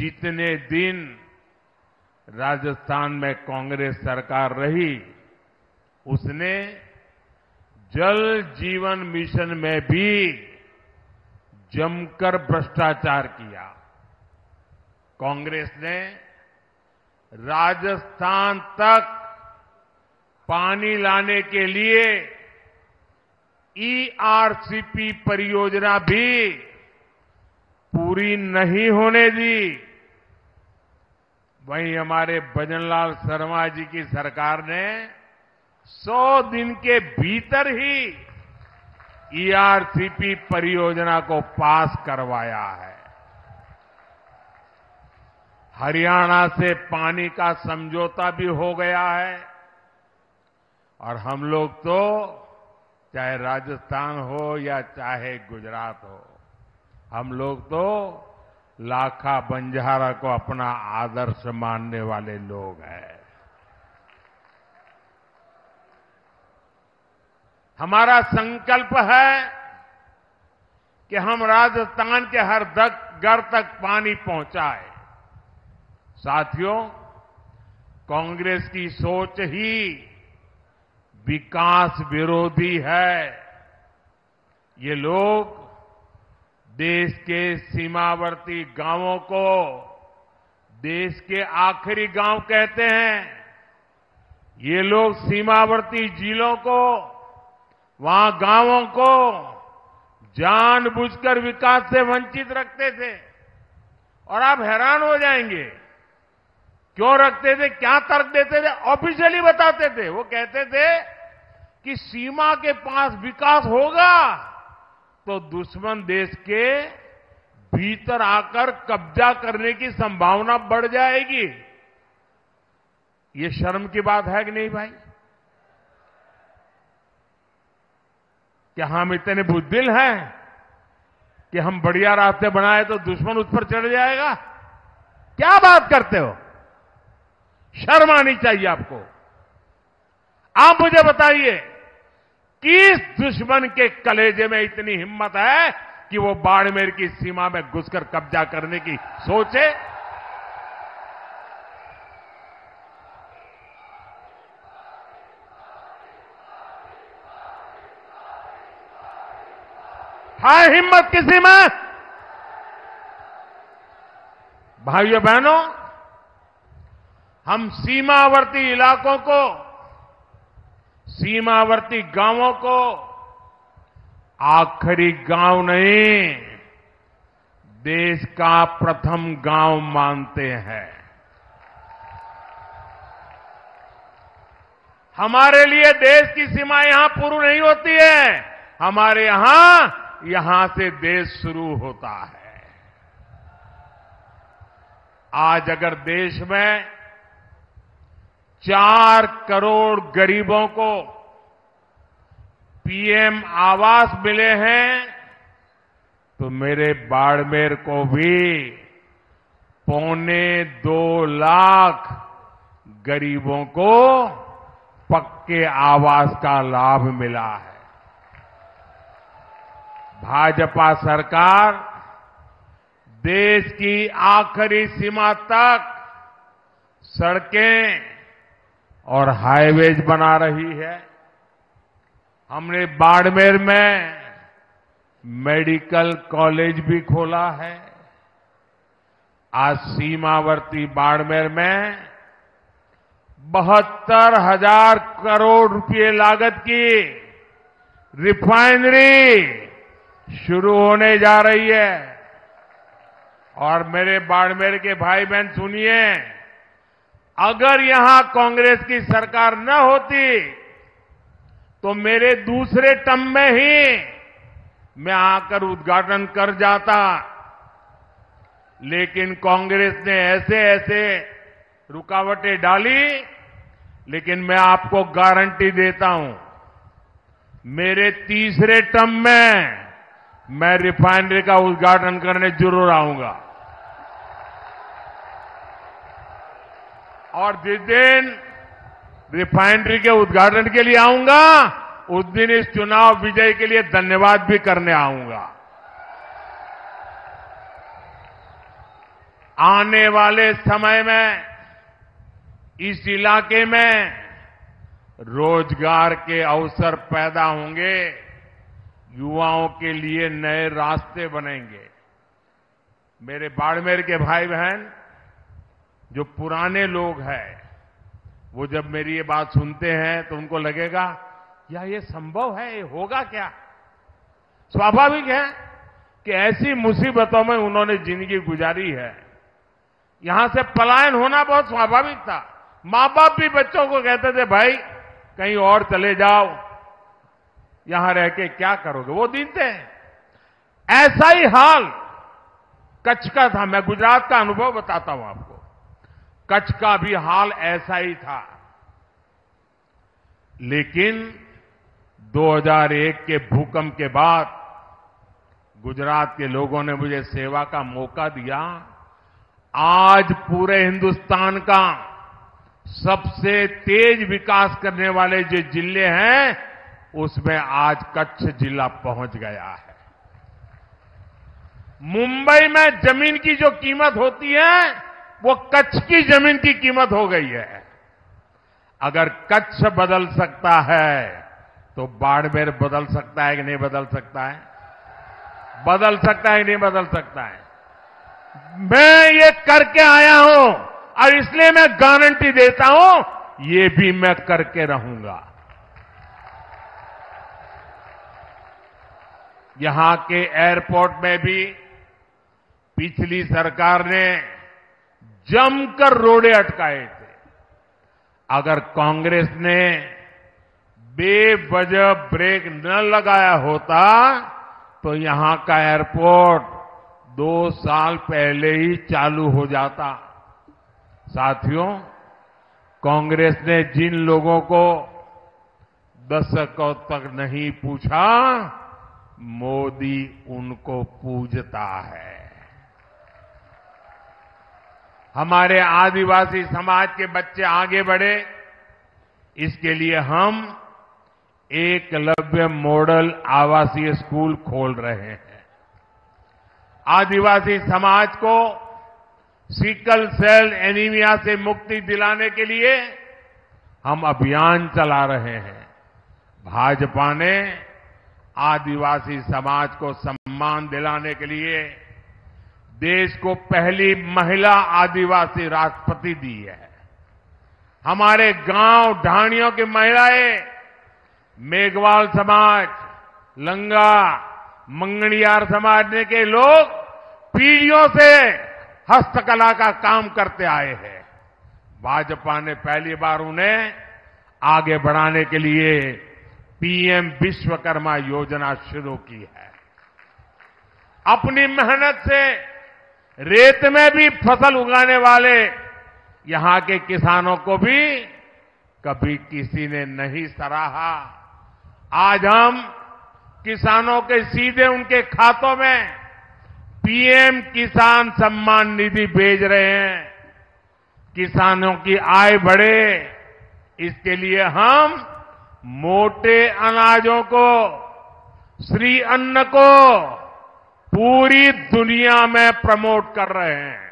जितने दिन राजस्थान में कांग्रेस सरकार रही, उसने जल जीवन मिशन में भी जमकर भ्रष्टाचार किया। कांग्रेस ने राजस्थान तक पानी लाने के लिए ईआरसीपी परियोजना भी पूरी नहीं होने दी। वहीं हमारे भजनलाल शर्मा जी की सरकार ने 100 दिन के भीतर ही ईआरसीपी परियोजना को पास करवाया है। हरियाणा से पानी का समझौता भी हो गया है और हम लोग तो चाहे राजस्थान हो या चाहे गुजरात हो, हम लोग तो लाखा बंजारा को अपना आदर्श मानने वाले लोग हैं। हमारा संकल्प है कि हम राजस्थान के हर घर तक पानी पहुंचाएं। साथियों, कांग्रेस की सोच ही विकास विरोधी है। ये लोग देश के सीमावर्ती गांवों को देश के आखिरी गांव कहते हैं। ये लोग सीमावर्ती जिलों को, वहां गांवों को जानबूझकर विकास से वंचित रखते थे। और आप हैरान हो जाएंगे, क्यों रखते थे, क्या तर्क देते थे? ऑफिशियली बताते थे। वो कहते थे कि सीमा के पास विकास होगा तो दुश्मन देश के भीतर आकर कब्जा करने की संभावना बढ़ जाएगी। ये शर्म की बात है कि नहीं भाई? क्या हम इतने बुद्धिल हैं कि हम बढ़िया रास्ते बनाए तो दुश्मन उस पर चढ़ जाएगा? क्या बात करते हो? शर्म आनी चाहिए आपको। आप मुझे बताइए, किस दुश्मन के कलेजे में इतनी हिम्मत है कि वो बाड़मेर की सीमा में घुसकर कब्जा करने की सोचे? है हिम्मत किसी में? भाइयों बहनों, हम सीमावर्ती इलाकों को, सीमावर्ती गांवों को आखिरी गांव नहीं, देश का प्रथम गांव मानते हैं। हमारे लिए देश की सीमा यहां पूरी नहीं होती है। हमारे यहां से देश शुरू होता है। आज अगर देश में 4 करोड़ गरीबों को पीएम आवास मिले हैं, तो मेरे बाड़मेर को भी 2.25 लाख गरीबों को पक्के आवास का लाभ मिला है। भाजपा सरकार देश की आखिरी सीमा तक सड़कें और हाईवेज बना रही है। हमने बाड़मेर में मेडिकल कॉलेज भी खोला है। आज सीमावर्ती बाड़मेर में 72,000 करोड़ रुपए लागत की रिफाइनरी शुरू होने जा रही है। और मेरे बाड़मेर के भाई बहन सुनिए, अगर यहां कांग्रेस की सरकार न होती तो मेरे दूसरे टर्म में ही मैं आकर उद्घाटन कर जाता। लेकिन कांग्रेस ने ऐसे ऐसे रुकावटें डाली, लेकिन मैं आपको गारंटी देता हूं, मेरे तीसरे टर्म में मैं रिफाइनरी का उद्घाटन करने जरूर आऊंगा। और जिस दिन रिफाइनरी के उद्घाटन के लिए आऊंगा, उस दिन इस चुनाव विजय के लिए धन्यवाद भी करने आऊंगा। आने वाले समय में इस इलाके में रोजगार के अवसर पैदा होंगे, युवाओं के लिए नए रास्ते बनेंगे। मेरे बाड़मेर के भाई बहन जो पुराने लोग हैं, वो जब मेरी ये बात सुनते हैं तो उनको लगेगा या ये संभव है, ये होगा क्या? स्वाभाविक है कि ऐसी मुसीबतों में उन्होंने जिंदगी गुजारी है। यहां से पलायन होना बहुत स्वाभाविक था। मां बाप भी बच्चों को कहते थे भाई कहीं और चले जाओ, यहां रह के क्या करोगे, वो दिन थे। ऐसा ही हाल कच्छ का था। मैं गुजरात का अनुभव बताता हूं आपको। कच्छ का भी हाल ऐसा ही था, लेकिन 2001 के भूकंप के बाद गुजरात के लोगों ने मुझे सेवा का मौका दिया। आज पूरे हिंदुस्तान का सबसे तेज विकास करने वाले जो जिले हैं, उसमें आज कच्छ जिला पहुंच गया है। मुंबई में जमीन की जो कीमत होती है, वो कच्छ की जमीन की कीमत हो गई है। अगर कच्छ बदल सकता है तो बाड़मेर बदल सकता है कि नहीं बदल सकता है? बदल सकता है कि नहीं बदल सकता है? मैं ये करके आया हूं और इसलिए मैं गारंटी देता हूं, ये भी मैं करके रहूंगा। यहां के एयरपोर्ट में भी पिछली सरकार ने जमकर रोड़े अटकाए थे। अगर कांग्रेस ने बेवजह ब्रेक न लगाया होता तो यहां का एयरपोर्ट 2 साल पहले ही चालू हो जाता। साथियों, कांग्रेस ने जिन लोगों को दशकों तक नहीं पूछा, मोदी उनको पूजता है। हमारे आदिवासी समाज के बच्चे आगे बढ़े, इसके लिए हम एकलव्य मॉडल आवासीय स्कूल खोल रहे हैं। आदिवासी समाज को सिकल सेल एनीमिया से मुक्ति दिलाने के लिए हम अभियान चला रहे हैं। भाजपा ने आदिवासी समाज को सम्मान दिलाने के लिए देश को पहली महिला आदिवासी राष्ट्रपति दी है। हमारे गांव ढाणियों की महिलाएं, मेघवाल समाज, लंगा, मंगणियार समाज के लोग पीढ़ियों से हस्तकला का काम करते आए हैं। भाजपा ने पहली बार उन्हें आगे बढ़ाने के लिए पीएम विश्वकर्मा योजना शुरू की है। अपनी मेहनत से रेत में भी फसल उगाने वाले यहां के किसानों को भी कभी किसी ने नहीं सराहा। आज हम किसानों के सीधे उनके खातों में पीएम किसान सम्मान निधि भेज रहे हैं। किसानों की आय बढ़े, इसके लिए हम मोटे अनाजों को, श्री अन्न को पूरी दुनिया में प्रमोट कर रहे हैं।